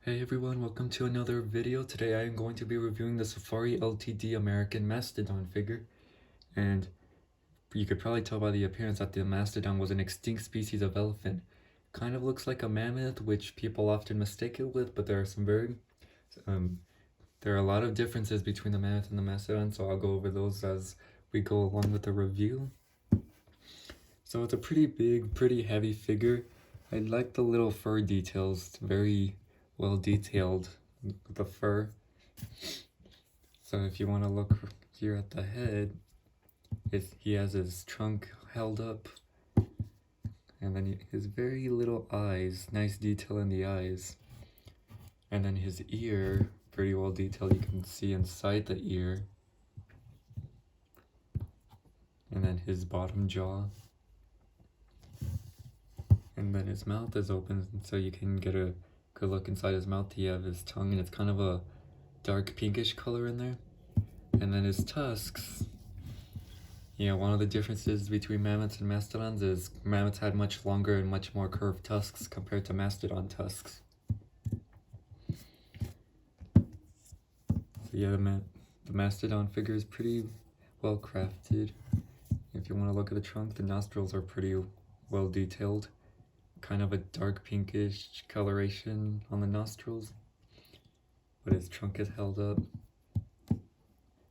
Hey everyone, welcome to another video. Today I am going to be reviewing the Safari Ltd American Mastodon figure. And you could probably tell by the appearance that the Mastodon was an extinct species of elephant. Kind of looks like a mammoth, which people often mistake it with, but there are there are a lot of differences between the mammoth and the Mastodon, so I'll go over those as we go along with the review. So it's a pretty big, pretty heavy figure. I like the little fur details, it's very well detailed with the fur. So if you want to look here at the head, he has his trunk held up, and then his very little eyes, nice detail in the eyes, and then his ear, pretty well detailed, you can see inside the ear, and then his bottom jaw, and then his mouth is open so you can get a good look inside his mouth. You have his tongue, and it's kind of a dark pinkish color in there, and then his tusks. Yeah, one of the differences between mammoths and mastodons is mammoths had much longer and much more curved tusks compared to mastodon tusks. So yeah, the mastodon figure is pretty well crafted. If you want to look at the trunk, the nostrils are pretty well detailed. Kind of a dark pinkish coloration on the nostrils, but his trunk is held up.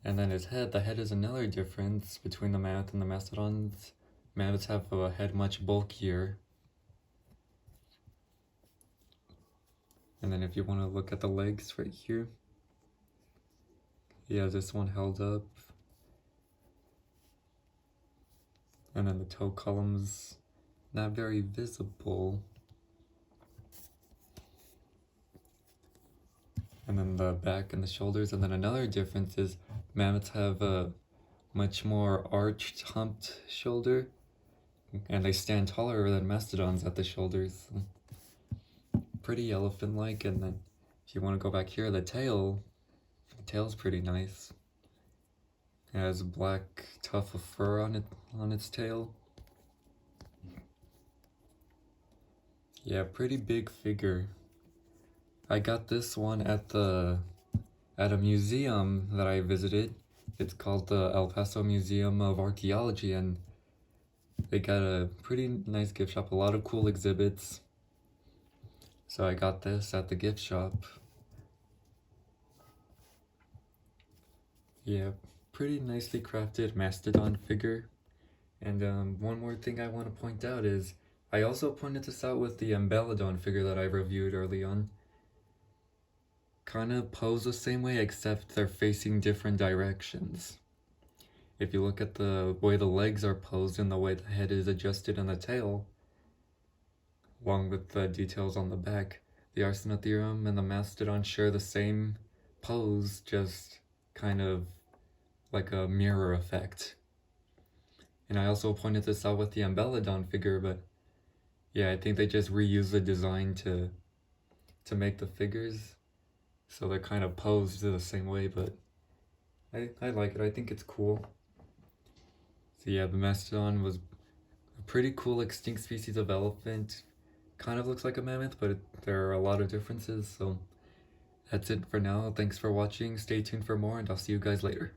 And then his head, the head is another difference between the mammoth and the mastodons. Mammoths have a head much bulkier. And then if you want to look at the legs right here, he has this one held up. And then the toe columns, not very visible. And then the back and the shoulders. And then another difference is mammoths have a much more arched, humped shoulder, and they stand taller than mastodons at the shoulders. Pretty elephant-like. And then if you want to go back here, the tail's pretty nice. It has a black tuft of fur on its tail. Yeah, pretty big figure. I got this one at a museum that I visited. It's called the El Paso Museum of Archaeology, and they got a pretty nice gift shop, a lot of cool exhibits. So I got this at the gift shop. Yeah, pretty nicely crafted mastodon figure. And one more thing I want to point out is, I also pointed this out with the Embellodon figure that I reviewed early on. Kind of pose the same way, except they're facing different directions. If you look at the way the legs are posed and the way the head is adjusted in the tail, along with the details on the back, the Arsinotherium and the Mastodon share the same pose, just kind of like a mirror effect. And I also pointed this out with the Embellodon figure, but yeah, I think they just reuse the design to make the figures, so they're kind of posed the same way, but I like it. I think it's cool. So yeah, the Mastodon was a pretty cool extinct species of elephant. Kind of looks like a mammoth, but there are a lot of differences, so that's it for now. Thanks for watching. Stay tuned for more, and I'll see you guys later.